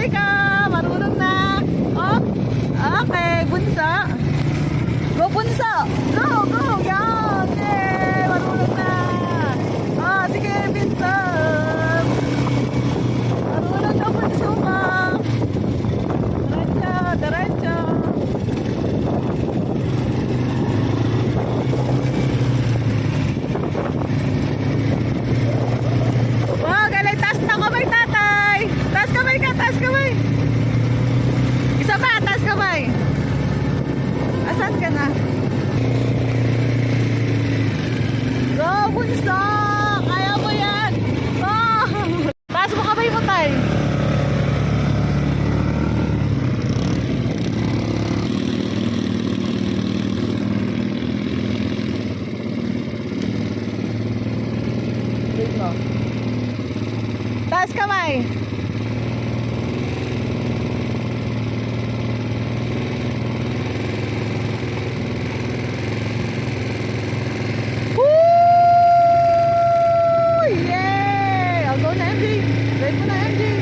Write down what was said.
sabay ka. Marunong na. Oh, okay, bunso. Go, bunso. Go, go. Yan. Yay, marunong na. Oh, sige, Vincent. Marunong na, bunso ka. Diretso, diretso. Wow, galing. Taas na kamay, tatay. Taas kamay ka, taas kamay. Isa pa, taas kamay. Asan ka na? Go, bunso! Kaya mo yan! Oh! Taas mo kamay mo, tay. Dito. Taas kamay. Woo! Yay! I'll go na, MJ. Wait mo na, MJ.